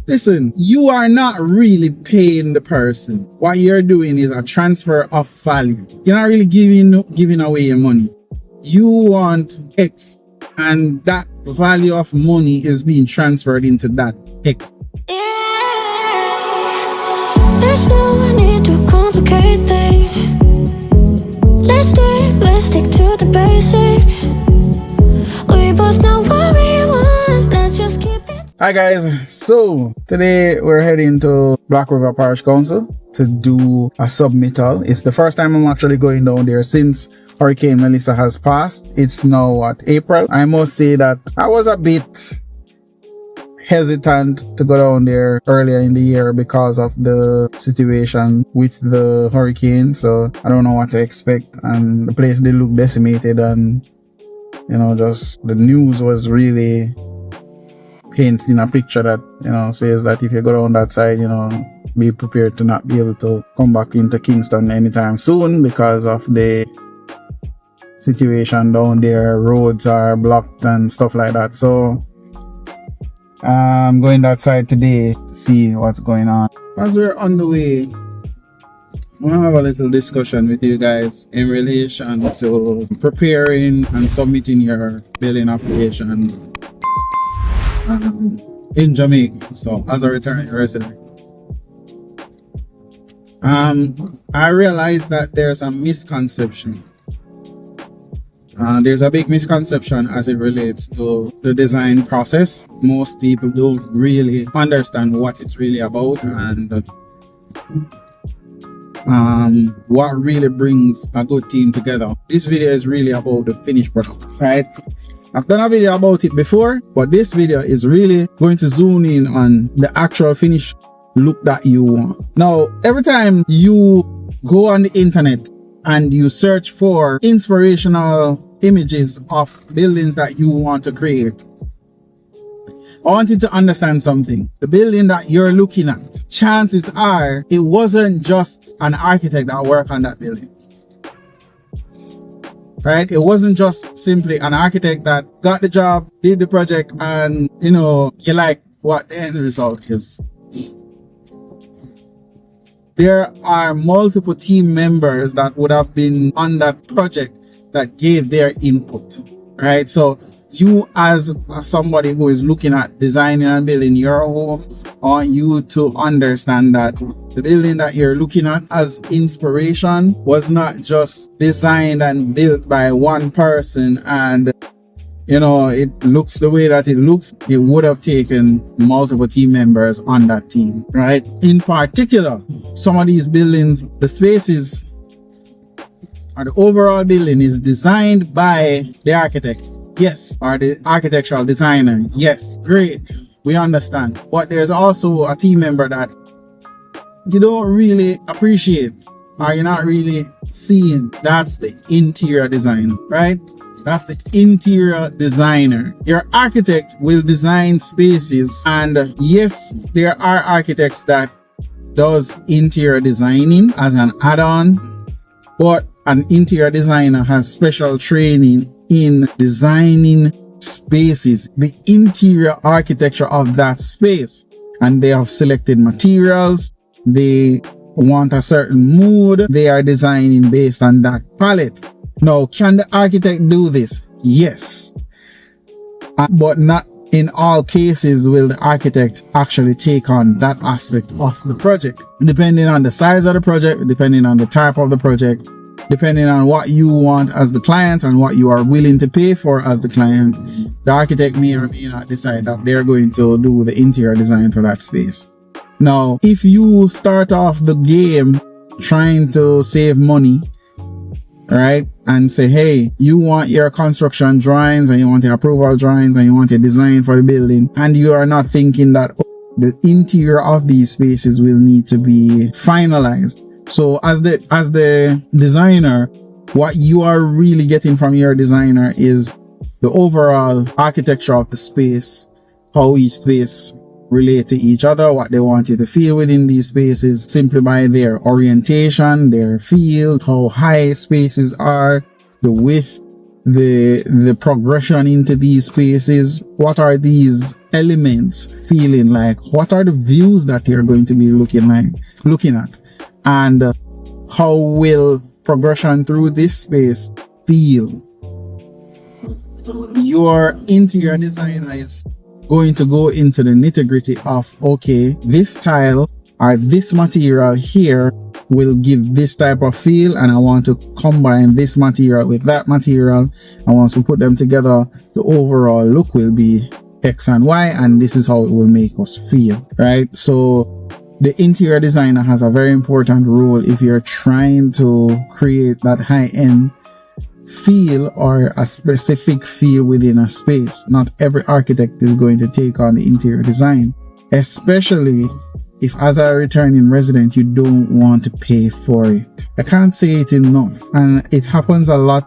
Listen, you are not really paying the person. What you're doing is a transfer of value. You're not really giving away your money. You want X, and that value of money is being transferred into that X. There's no need to complicate things. Let's stick to the basics. We both know what we want. Let's just keep it. Hi guys, so today we're heading to Black River Parish Council to do a submittal. It's the first time I'm actually going down there since Hurricane Melissa has passed. It's now April. I must say that I was a bit hesitant to go down there earlier in the year because of the situation with the hurricane, so I don't know what to expect, and the place did look decimated, and you know, just the news was really painting a picture that, you know, says that if you go down that side, you know, be prepared to not be able to come back into Kingston anytime soon because of the situation down there. Roads are blocked and stuff like that. So I'm going that side today to see what's going on. As we're on the way, I want to have a little discussion with you guys in relation to preparing and submitting your building application in Jamaica, so as a returning resident. I realize that there's a misconception. There's a big misconception as it relates to the design process. Most people don't really understand what it's really about and what really brings a good team together. This video is really about the finished product, right? I've done a video about it before, but this video is really going to zoom in on the actual finished look that you want. Now, every time you go on the internet and you search for inspirational images of buildings that you want to create, I want you to understand something. The building that you're looking at, chances are it wasn't just an architect that worked on that building. Right? It wasn't just simply an architect that got the job, did the project, and you know, you like what the end result is. There are multiple team members that would have been on that project that gave their input, right? So you as somebody who is looking at designing and building your home, I want you to understand that the building that you're looking at as inspiration was not just designed and built by one person and, you know, it looks the way that it looks. It would have taken multiple team members on that team, right? In particular, some of these buildings, the spaces or the overall building is designed by the architect. Yes. Or the architectural designer. Yes. Great. We understand. But there's also a team member that you don't really appreciate or you're not really seeing. That's the interior designer, right? That's the interior designer. Your architect will design spaces, and yes, there are architects that does interior designing as an add-on, but an interior designer has special training in designing spaces, the interior architecture of that space, and they have selected materials. They want a certain mood. They are designing based on that palette. Now, can the architect do this? Yes. But not in all cases will the architect actually take on that aspect of the project. Depending on the size of the project, depending on the type of the project, depending on what you want as the client and what you are willing to pay for as the client, the architect may or may not decide that they're going to do the interior design for that space. Now, if you start off the game trying to save money, right, and say, hey, you want your construction drawings and you want your approval drawings and you want your design for the building, and you are not thinking that the interior of these spaces will need to be finalized. So as the designer, what you are really getting from your designer is the overall architecture of the space, how each space relate to each other, what they want you to feel within these spaces simply by their orientation, their feel, how high spaces are, the width, the progression into these spaces? What are these elements feeling like? What are the views that you're going to be looking at? And how will progression through this space feel? Your interior designer is going to go into the nitty-gritty of, okay, this tile or this material here will give this type of feel, and I want to combine this material with that material. I want to put them together. The overall look will be X and Y, and this is how it will make us feel, right? So the interior designer has a very important role if you're trying to create that high-end feel or a specific feel within a space. Not every architect is going to take on the interior design, especially if as a returning resident you don't want to pay for it. I can't say it enough, and it happens a lot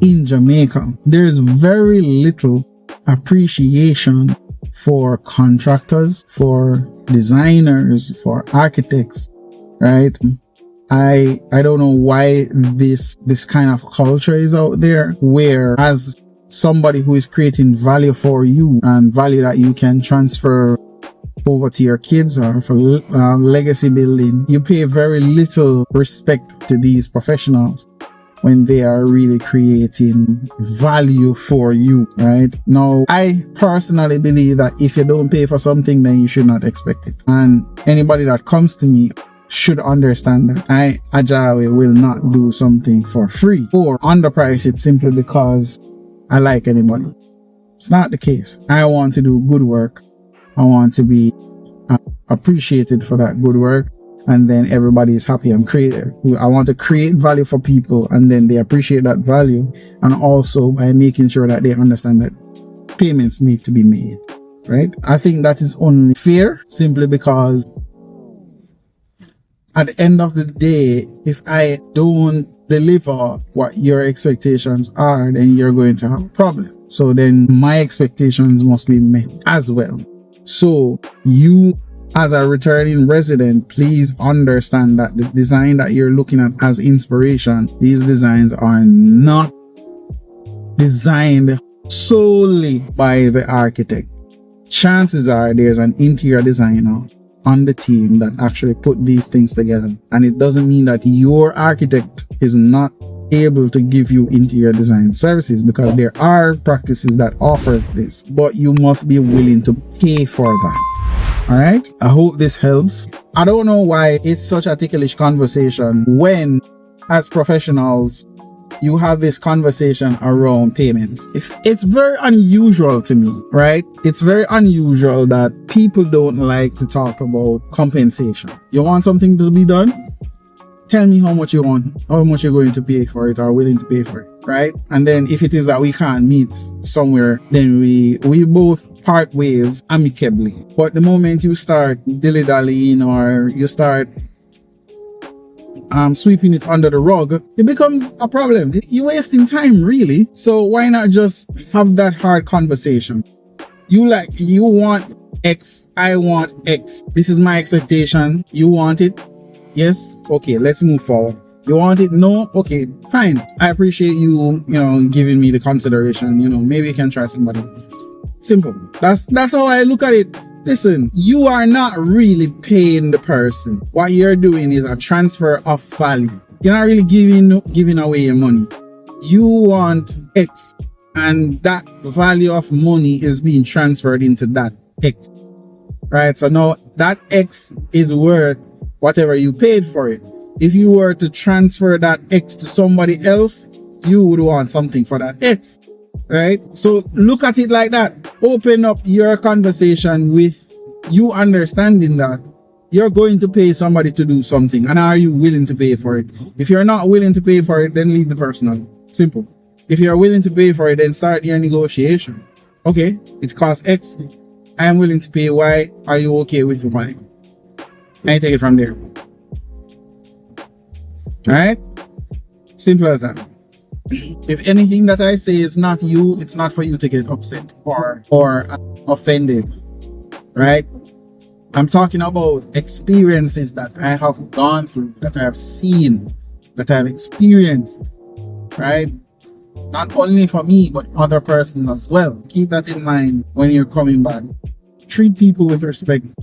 in Jamaica. There's very little appreciation for contractors, for designers, for architects, right? I don't know why this kind of culture is out there, where as somebody who is creating value for you and value that you can transfer over to your kids or for legacy building, you pay very little respect to these professionals when they are really creating value for you, right? Now, I personally believe that if you don't pay for something, then you should not expect it. And anybody that comes to me should understand that AJAWI will not do something for free or underprice it simply because I like anybody. It's not the case. I want to do good work. I want to be appreciated for that good work, and then everybody is happy and creative. I want to create value for people, and then they appreciate that value, and also by making sure that they understand that payments need to be made, right? I think that is only fair, simply because at the end of the day, if I don't deliver what your expectations are, then you're going to have a problem. So then my expectations must be met as well. So you, as a returning resident, please understand that the design that you're looking at as inspiration, these designs are not designed solely by the architect. Chances are there's an interior designer on the team that actually put these things together. And it doesn't mean that your architect is not able to give you interior design services, because there are practices that offer this, but you must be willing to pay for that. All right, I hope this helps. I don't know why it's such a ticklish conversation when, as professionals, you have this conversation around payments. It's very unusual to me, right? It's very unusual that people don't like to talk about compensation. You want something to be done? Tell me how much you want, how much you're going to pay for it or willing to pay for it, right? And then if it is that we can't meet somewhere, then we both part ways amicably. But the moment you start dilly-dallying or you start sweeping it under the rug, it becomes a problem. You're wasting time, really. So why not just have that hard conversation? You want X, I want X. This is my expectation. You want it? Yes? Okay, let's move forward. You want it? No? Okay, fine. I appreciate you, giving me the consideration. Maybe you can try somebody else. Simple. That's how I look at it. Listen, you are not really paying the person. What you're doing is a transfer of value. You're not really giving away your money. You want X, and that value of money is being transferred into that X. Right? So now that X is worth whatever you paid for it. If you were to transfer that X to somebody else, you would want something for that X. Right? So look at it like that. Open up your conversation with you understanding that you're going to pay somebody to do something, and are you willing to pay for it? If you're not willing to pay for it, then leave the person alone. Simple. If you're willing to pay for it, then start your negotiation. Okay, it costs X. I am willing to pay Y. Are you okay with Y? And you take it from there. Alright? Simple as that. If anything that I say is not you, it's not for you to get upset or offended, right? I'm talking about experiences that I have gone through, that I have seen, that I have experienced, right? Not only for me, but other persons as well. Keep that in mind when you're coming back. Treat people with respect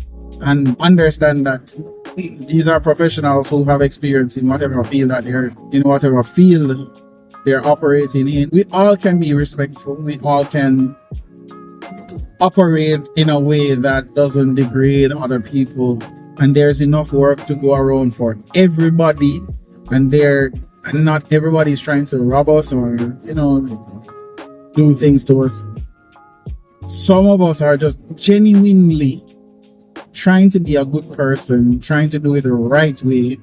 and understand that these are professionals who have experience in whatever field that they're operating in. We all can be respectful. We all can operate in a way that doesn't degrade other people. And there's enough work to go around for everybody. And not everybody's trying to rob us or, do things to us. Some of us are just genuinely trying to be a good person, trying to do it the right way,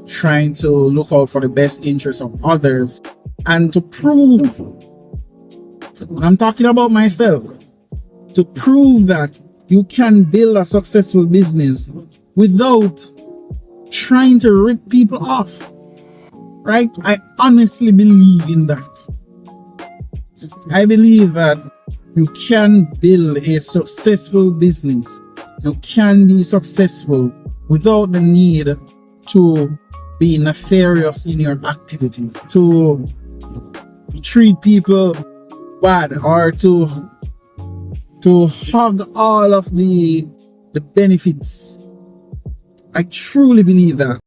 trying to look out for the best interests of others, and to prove, and I'm talking about myself, to prove that you can build a successful business without trying to rip people off. Right? I honestly believe in that. I believe that you can build a successful business. You can be successful without the need to be nefarious in your activities, to treat people bad, or to hog all of the benefits. I truly believe that.